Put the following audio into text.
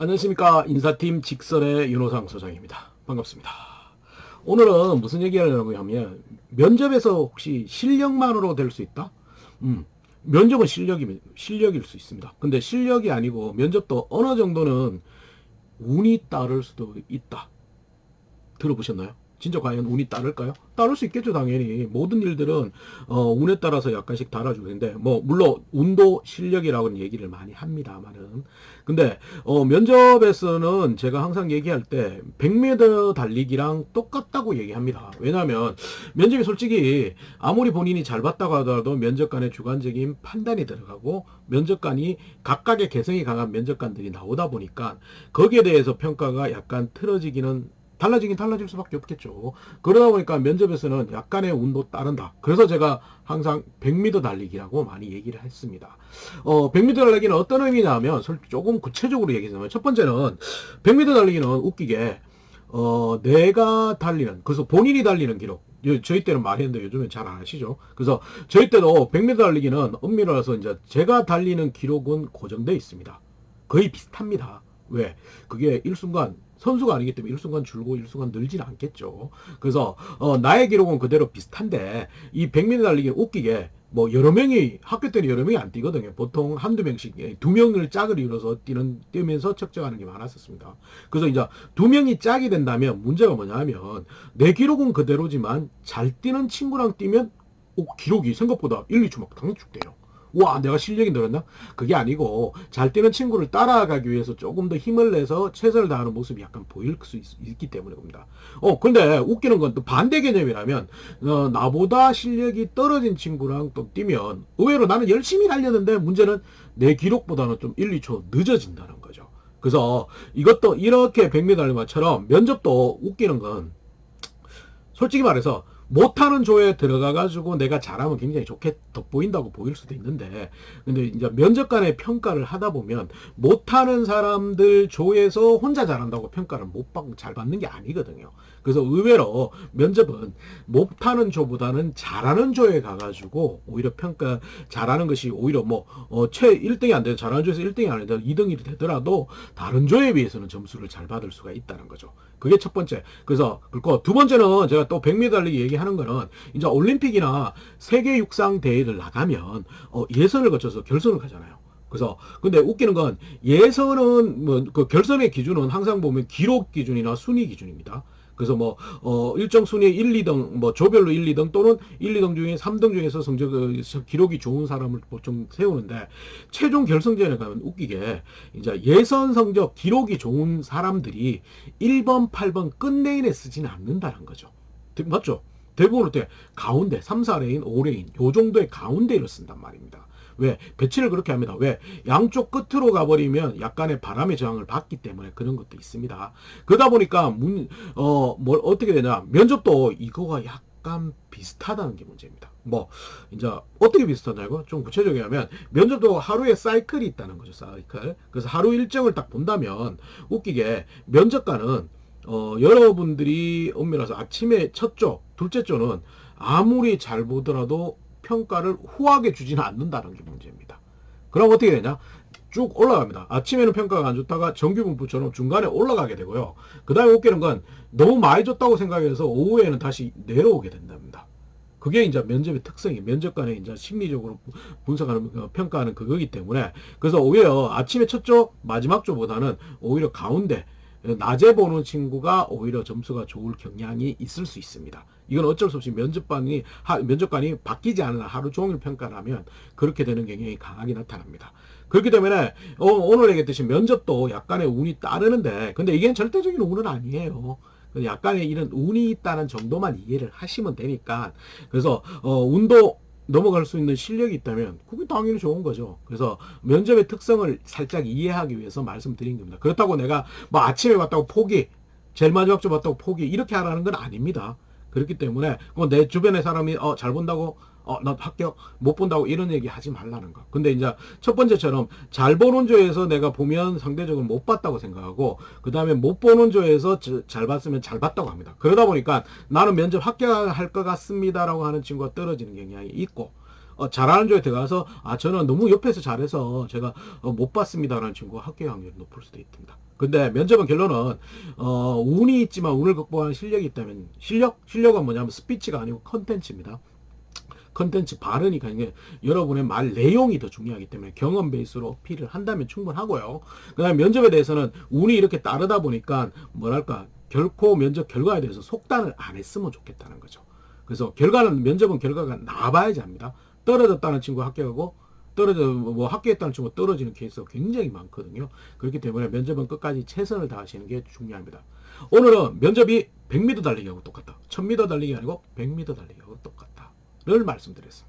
안녕하십니까. 인사팀 직설의 윤호상 소장입니다. 반갑습니다. 오늘은 무슨 얘기하려고 하면 면접에서 혹시 실력만으로 될 수 있다? 면접은 실력일 수 있습니다. 근데 실력이 아니고 면접도 어느 정도는 운이 따를 수도 있다. 들어보셨나요? 진짜 과연 운이 따를까요? 따를 수 있겠죠, 당연히. 모든 일들은 운에 따라서 약간씩 달아주고 있는데, 뭐 물론 운도 실력이라고는 얘기를 많이 합니다만은. 근데 면접에서는 제가 항상 얘기할 때 100m 달리기랑 똑같다고 얘기합니다. 왜냐하면 면접이 솔직히 아무리 본인이 잘 봤다고 하더라도 면접관의 주관적인 판단이 들어가고, 면접관이 각각의 개성이 강한 면접관들이 나오다 보니까 거기에 대해서 평가가 약간 달라지긴 달라질 수밖에 없겠죠. 그러다 보니까 면접에서는 약간의 운도 따른다. 그래서 제가 항상 100m 달리기라고 많이 얘기를 했습니다. 100m 달리기는 어떤 의미냐면 조금 구체적으로 얘기하자면, 첫 번째는 100m 달리기는 웃기게 내가 달리는, 그래서 본인이 달리는 기록, 저희 때는 말했는데 요즘엔 잘 안 하시죠. 그래서 저희 때도 100m 달리기는 엄밀해서 이제 제가 달리는 기록은 고정되어 있습니다. 거의 비슷합니다. 왜? 그게 일순간 선수가 아니기 때문에 일순간 줄고 일순간 늘지는 않겠죠. 그래서 나의 기록은 그대로 비슷한데, 이 100m 달리기는 웃기게 뭐 여러 명이, 학교 때는 여러 명이 안 뛰거든요. 보통 한두 명씩, 두 명을 짝을 이뤄서 뛰면서 측정하는 게 많았었습니다. 그래서 이제 두 명이 짝이 된다면 문제가 뭐냐면, 내 기록은 그대로지만 잘 뛰는 친구랑 뛰면 기록이 생각보다 1, 2초 막 당축돼요. 와, 내가 실력이 늘었나? 그게 아니고 잘 뛰는 친구를 따라가기 위해서 조금 더 힘을 내서 최선을 다하는 모습이 약간 보일 수 있기 때문에 봅니다. 근데 웃기는 건 또 반대 개념이라면, 나보다 실력이 떨어진 친구랑 또 뛰면 의외로 나는 열심히 달렸는데 문제는 내 기록보다는 좀 1, 2초 늦어진다는 거죠. 그래서 이것도 이렇게 100m 달린 것처럼 면접도 웃기는 건, 솔직히 말해서 못하는 조에 들어가가지고 내가 잘하면 굉장히 좋게 돋보인다고 보일 수도 있는데, 근데 이제 면접관의 평가를 하다 보면 못하는 사람들 조에서 혼자 잘한다고 평가를 잘 받는 게 아니거든요. 그래서 의외로 면접은 못하는 조보다는 잘하는 조에 가가지고 오히려 잘하는 것이 오히려 최 1등이 안 돼도, 잘하는 조에서 1등이 안 돼도 2등이 되더라도 다른 조에 비해서는 점수를 잘 받을 수가 있다는 거죠. 그게 첫 번째. 그리고 두 번째는, 제가 또 100m 달리기 얘기하는 거는, 이제 올림픽이나 세계 육상 대회를 나가면 예선을 거쳐서 결선을 가잖아요. 그래서 근데 웃기는 건, 예선은 그 결선의 기준은 항상 보면 기록 기준이나 순위 기준입니다. 그래서 일정 순위 1, 2등, 조별로 1, 2등 또는 1, 2등 중에 3등 중에서 기록이 좋은 사람을 보통 세우는데, 최종 결승전에 가면 웃기게 이제 예선 성적 기록이 좋은 사람들이 1번, 8번 끝레인에 쓰지는 않는다는 거죠. 맞죠? 대부분 어때? 가운데 3, 4레인, 5레인 요 정도의 가운데를 쓴단 말입니다. 왜? 배치를 그렇게 합니다. 왜? 양쪽 끝으로 가버리면 약간의 바람의 저항을 받기 때문에 그런 것도 있습니다. 그러다 보니까 어떻게 되냐? 면접도 이거가 약간 비슷하다는 게 문제입니다. 이제 어떻게 비슷하냐고? 좀 구체적으로 하면, 면접도 하루에 사이클이 있다는 거죠. 사이클. 그래서 하루 일정을 딱 본다면 웃기게 면접관은 여러분들이 엄밀해서 아침에 첫 조, 둘째 조는 아무리 잘 보더라도 평가를 후하게 주지는 않는다는 게 문제입니다. 그럼 어떻게 되냐? 쭉 올라갑니다. 아침에는 평가가 안 좋다가 정규분포처럼 중간에 올라가게 되고요. 그 다음에 웃기는 건, 너무 많이 줬다고 생각해서 오후에는 다시 내려오게 된답니다. 그게 이제 면접의 특성이, 면접관의 이제 심리적으로 분석하는, 평가하는 그거기 때문에, 그래서 오히려 아침에 첫 조, 마지막 조보다는 오히려 가운데, 낮에 보는 친구가 오히려 점수가 좋을 경향이 있을 수 있습니다. 이건 어쩔 수 없이 면접관이 바뀌지 않은 하루 종일 평가를 하면 그렇게 되는 경향이 강하게 나타납니다. 그렇기 때문에 오늘 얘기했듯이 면접도 약간의 운이 따르는데, 근데 이게 절대적인 운은 아니에요. 약간의 이런 운이 있다는 정도만 이해를 하시면 되니까. 그래서 운도 넘어갈 수 있는 실력이 있다면 그게 당연히 좋은 거죠. 그래서 면접의 특성을 살짝 이해하기 위해서 말씀드린 겁니다. 그렇다고 내가 아침에 봤다고 포기, 제일 마지막 주 봤다고 포기, 이렇게 하라는 건 아닙니다. 그렇기 때문에 내 주변의 사람이 잘 본다고 나 합격, 못 본다고 이런 얘기 하지 말라는 거. 근데 이제 첫 번째처럼 잘 보는 조에서 내가 보면 상대적으로 못 봤다고 생각하고, 그 다음에 못 보는 조에서 잘 봤으면 잘 봤다고 합니다. 그러다 보니까 나는 면접 합격할 것 같습니다라고 하는 친구가 떨어지는 경향이 있고, 잘하는 조에 들어가서 저는 너무 옆에서 잘해서 제가 못 봤습니다라는 친구가 합격 확률이 높을 수도 있습니다. 근데 면접은 결론은 운이 있지만 운을 극복하는 실력이 있다면 실력은 뭐냐면 스피치가 아니고 컨텐츠입니다. 컨텐츠 발음이 가능해 여러분의 말 내용이 더 중요하기 때문에 경험 베이스로 어필을 한다면 충분하고요. 그 다음에 면접에 대해서는 운이 이렇게 따르다 보니까 뭐랄까 결코 면접 결과에 대해서 속단을 안 했으면 좋겠다는 거죠. 그래서 면접은 결과가 나와봐야지 합니다. 떨어졌다는 친구 합격하고 합격했다는 친구 떨어지는 케이스가 굉장히 많거든요. 그렇기 때문에 면접은 끝까지 최선을 다하시는 게 중요합니다. 오늘은 면접이 100m 달리기하고 똑같다. 1000m 달리기 아니고 100m 달리기하고 똑같다. 를 말씀드렸습니다.